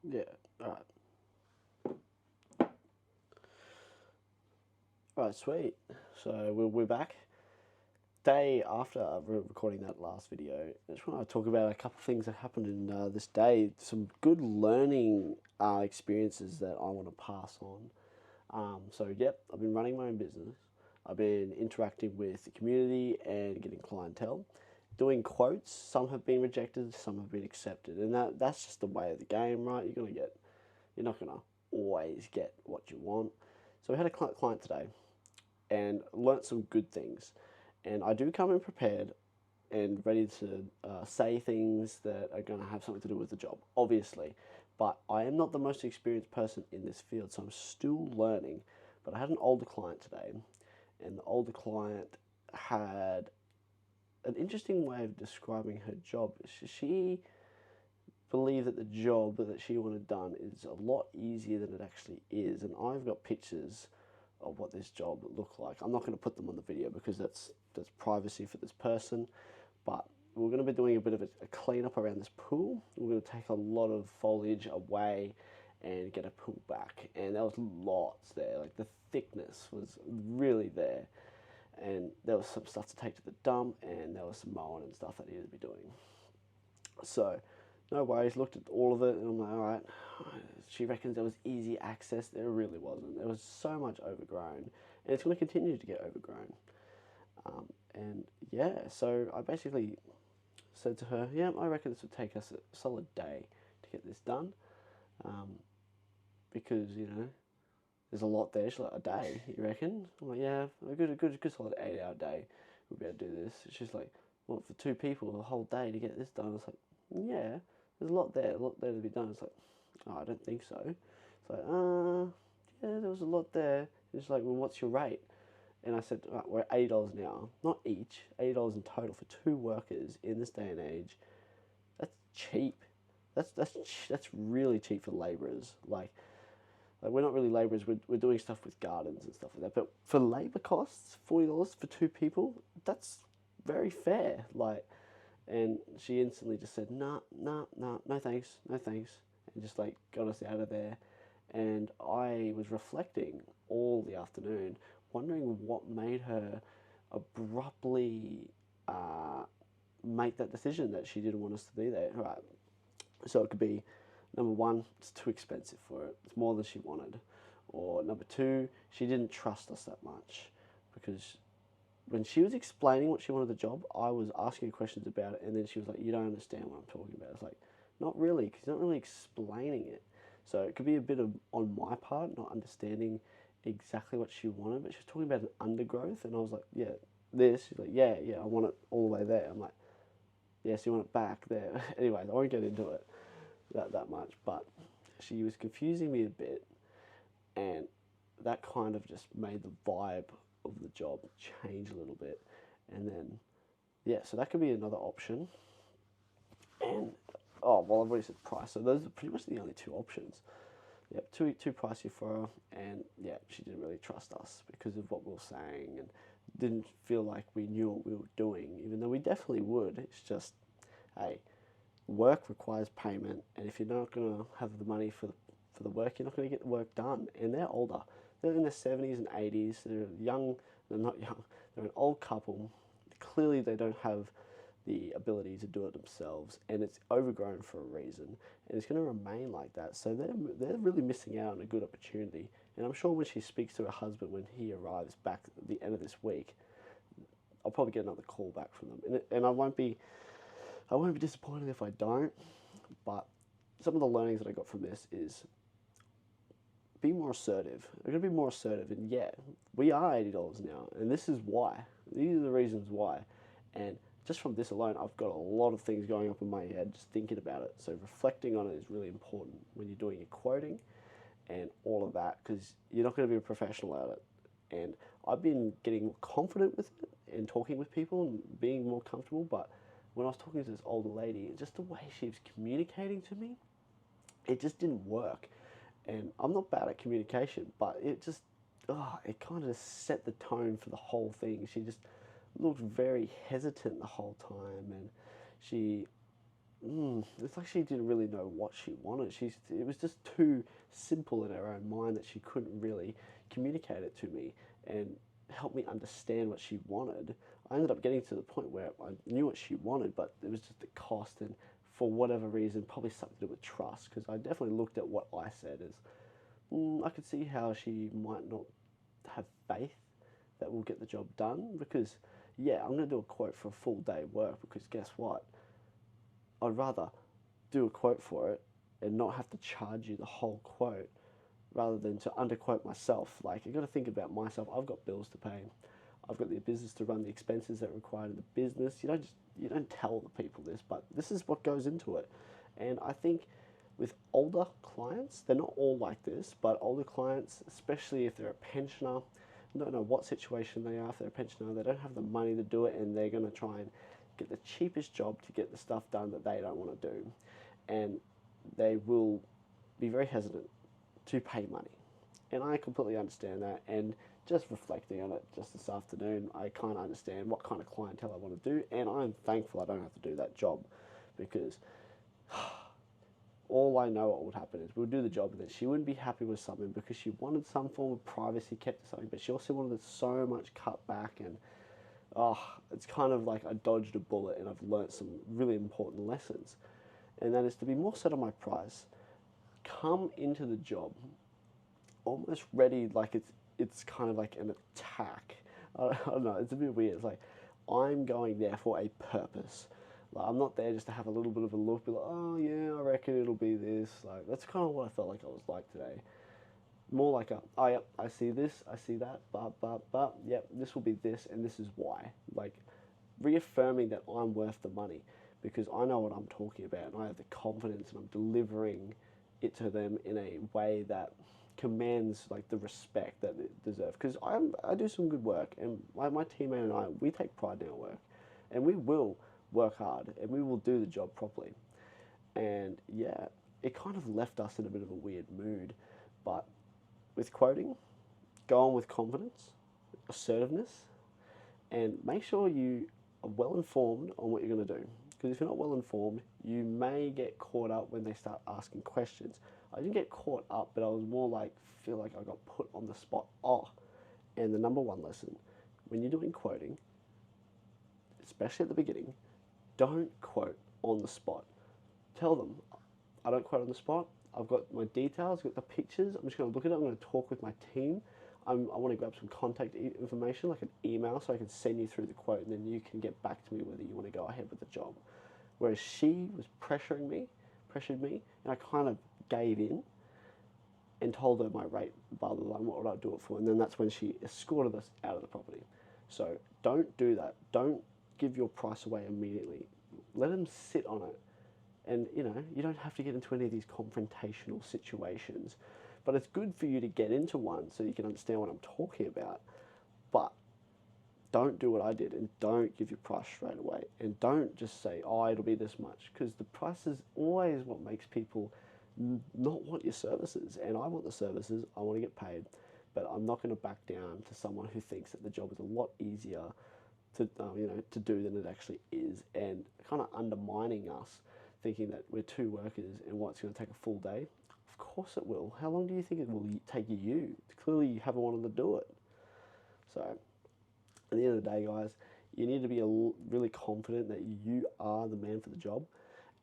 Yeah. All right. All right. Sweet. So we're back. Day after recording that last video, I just want to talk about a couple of things that happened in this day. Some good learning experiences that I want to pass on. Yep, I've been running my own business. I've been interacting with the community and getting clientele. Doing quotes, some have been rejected, some have been accepted, and that's just the way of the game, right? You're not gonna always get what you want. So we had a client today, and learnt some good things. And I do come in prepared and ready to say things that are going to have something to do with the job, obviously. But I am not the most experienced person in this field, so I'm still learning. But I had an older client today, and the older client had an interesting way of describing her job. She believed that the job that she wanted done is a lot easier than it actually is. And I've got pictures of what this job looked like. I'm not going to put them on the video because that's privacy for this person, but we're going to be doing a bit of a cleanup around this pool. We're going to take a lot of foliage away and get a pool back, and there was lots there. Like the thickness was really there, and there was some stuff to take to the dump, and there was some mowing and stuff that needed to be doing. So no worries, looked at all of it, and I'm like, all right. She reckons there was easy access. There really wasn't. There was so much overgrown, and it's going to continue to get overgrown. And yeah, so I basically said to her, yeah, I reckon this would take us a solid day to get this done, um, because there's a lot there. She's like, a day, you reckon? I'm like, yeah, a good solid 8 hour day. We'll be able to do this. She's like, well, for two people, a whole day to get this done. I was like, yeah, there's a lot there to be done. It's like, oh, I don't think so. It's like, yeah, there was a lot there. It's like, well, what's your rate? And I said, right, we're at $80 an hour, not each, $80 in total for two workers in this day and age. That's cheap. That's really cheap for labourers. Like we're not really labourers. We're doing stuff with gardens and stuff like that. But for labour costs, $40 for two people, that's very fair. And she instantly just said, nah, nah, nah, no thanks, no thanks, and just like got us out of there. And I was reflecting all the afternoon, wondering what made her abruptly uh, make that decision that she didn't want us to be there. Right. So it could be number one, it's too expensive for it. It's more than she wanted. Or number two, she didn't trust us that much because when she was explaining what she wanted the job, I was asking her questions about it, and then she was like, "You don't understand what I'm talking about." It's like, not really, because you're not really explaining it. So it could be a bit of on my part not understanding exactly what she wanted, but she was talking about an undergrowth, and I was like, "Yeah, this." She's like, "Yeah, yeah, I want it all the way there." I'm like, "Yes, you want it back there." Anyways, I won't get into it that much, but she was confusing me a bit, and that kind of just made the vibe of the job change a little bit. And then, yeah, so that could be another option. And, oh, well, I've already said price. So those are pretty much the only two options. Yep, too pricey for her. And, yeah, she didn't really trust us because of what we were saying and didn't feel like we knew what we were doing, even though we definitely would. It's just, hey, work requires payment. And if you're not going to have the money for the work, you're not going to get the work done. And they're older. They're in their 70s and 80s. They're young. They're not young. They're an old couple. Clearly, they don't have the ability to do it themselves, and it's overgrown for a reason, and it's going to remain like that. So they're really missing out on a good opportunity. And I'm sure when she speaks to her husband when he arrives back at the end of this week, I'll probably get another call back from them, and I won't be disappointed if I don't. But some of the learnings that I got from this is be more assertive. We're going to be more assertive, and yeah, we are $80 now, and this is why. These are the reasons why, and just from this alone, I've got a lot of things going up in my head just thinking about it. So reflecting on it is really important when you're doing your quoting and all of that, because you're not going to be a professional at it. And I've been getting more confident with it and talking with people and being more comfortable. But when I was talking to this older lady, just the way she was communicating to me, it just didn't work. And I'm not bad at communication, but it kind of set the tone for the whole thing. She just looked very hesitant the whole time, and she it's like she didn't really know what she wanted. It was just too simple in her own mind that she couldn't really communicate it to me and help me understand what she wanted. I ended up getting to the point where I knew what she wanted, but it was just the cost, and for whatever reason, probably something to do with trust, because I definitely looked at what I said as, I could see how she might not have faith that we'll get the job done, because yeah, I'm going to do a quote for a full day work, because guess what? I'd rather do a quote for it and not have to charge you the whole quote rather than to underquote myself. Like, I've got to think about myself. I've got bills to pay. I've got the business to run, the expenses that are required in the business. You don't tell the people this, but this is what goes into it. And I think with older clients, they're not all like this, but older clients, especially if they're a pensioner, I don't know what situation they are. If they're a pensioner, they don't have the money to do it, and they're going to try and get the cheapest job to get the stuff done that they don't want to do. And they will be very hesitant to pay money. And I completely understand that. And just reflecting on it just this afternoon, I kind of understand what kind of clientele I want to do. And I'm thankful I don't have to do that job, because all I know what would happen is we'll do the job and then she wouldn't be happy with something because she wanted some form of privacy kept to something, but she also wanted so much cut back. And it's kind of like I dodged a bullet, and I've learnt some really important lessons. And that is to be more set on my price. Come into the job almost ready, like it's kind of like an attack. I don't know, it's a bit weird. It's like, I'm going there for a purpose. Like, I'm not there just to have a little bit of a look, be like, oh yeah, I reckon it'll be this. Like, that's kind of what I felt like I was like today. More like oh yep, I see this, I see that, but, yep, this will be this, and this is why. Like, reaffirming that I'm worth the money, because I know what I'm talking about, and I have the confidence, and I'm delivering it to them in a way that commands like the respect that it deserves. Because I do some good work, and my teammate and I, we take pride in our work, and we will work hard, and we will do the job properly. And yeah, it kind of left us in a bit of a weird mood, but with quoting, go on with confidence, assertiveness, and make sure you are well informed on what you're going to do. Because if you're not well informed, you may get caught up when they start asking questions. I didn't get caught up, but I was more like, feel like I got put on the spot. And the number one lesson, when you're doing quoting, especially at the beginning, don't quote on the spot. Tell them, I don't quote on the spot. I've got my details, I've got the pictures. I'm just going to look at it. I'm going to talk with my team. I want to grab some contact information, like an email, so I can send you through the quote, and then you can get back to me whether you want to go ahead with the job. Whereas she was pressured me, and I kind of gave in and told her my rate, blah, blah, blah, and what would I do it for. And then that's when she escorted us out of the property. So don't do that. Don't give your price away immediately. Let them sit on it. And, you don't have to get into any of these confrontational situations. But it's good for you to get into one so you can understand what I'm talking about. But don't do what I did, and don't give your price straight away. And don't just say, oh, it'll be this much. Because the price is always what makes people not want your services. And I want the services, I want to get paid. But I'm not going to back down to someone who thinks that the job is a lot easier to do than it actually is. And kind of undermining us, thinking that we're two workers and what's going to take a full day. Of course it will. How long do you think it will take you? Clearly you haven't wanted to do it. So at the end of the day, guys, you need to be really confident that you are the man for the job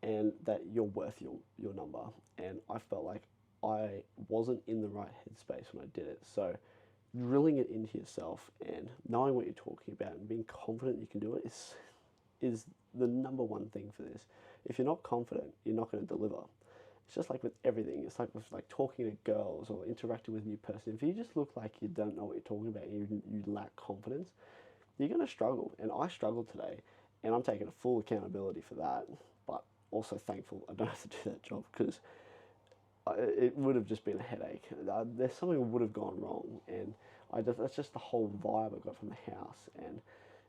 and that you're worth your number. And I felt like I wasn't in the right headspace when I did it. So drilling it into yourself and knowing what you're talking about and being confident you can do it is the number one thing for this. If you're not confident, you're not going to deliver. It's just like with everything. It's like with talking to girls or interacting with a new person. If you just look like you don't know what you're talking about and you lack confidence, you're going to struggle. And I struggled today, and I'm taking full accountability for that. But also thankful I don't have to do that job, because it would have just been a headache. There's something that would have gone wrong, and that's just the whole vibe I got from the house. And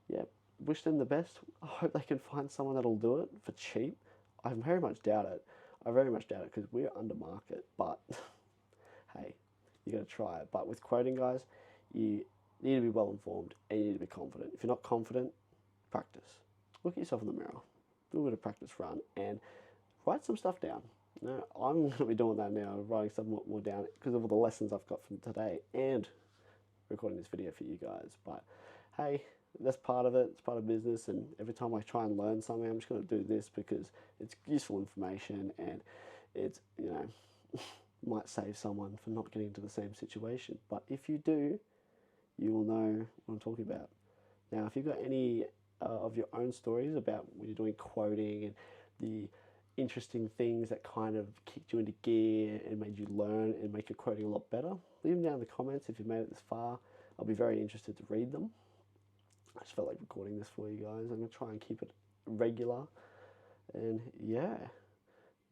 yeah, wish them the best. I hope they can find someone that'll do it for cheap. I very much doubt it. Because we're under market. But hey, you got to try it. But with quoting, guys, you need to be well informed and you need to be confident. If you're not confident, practice. Look at yourself in the mirror. little bit of practice run, and write some stuff down. Now, I'm going to be doing that now, writing stuff more down because of all the lessons I've got from today and recording this video for you guys. But hey, that's part of it. It's part of business, and every time I try and learn something, I'm just going to do this because it's useful information, and it's, you know, might save someone from not getting into the same situation. But if you do, you will know what I'm talking about. Now, if you've got any of your own stories about when you're doing quoting and the interesting things that kind of kicked you into gear and made you learn and make your quoting a lot better, leave them down in the comments if you've made it this far. I'll be very interested to read them. I just felt like recording this for you guys. I'm going to try and keep it regular. And yeah,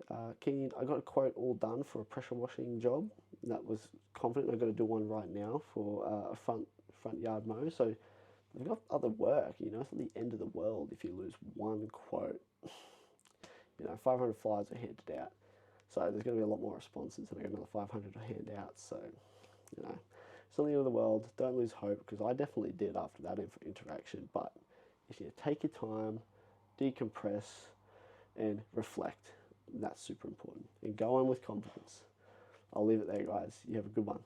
I got a quote all done for a pressure washing job. That was confident. I've got to do one right now for a front yard mow. So I've got other work, you know. It's not the end of the world if you lose one quote. You know, 500 flyers are handed out. So there's going to be a lot more responses, and I got another 500 to hand out. So, you know, it's not the end of the world. Don't lose hope, because I definitely did after that interaction. But if you take your time, decompress, and reflect, that's super important. And go on with confidence. I'll leave it there, guys. You have a good one.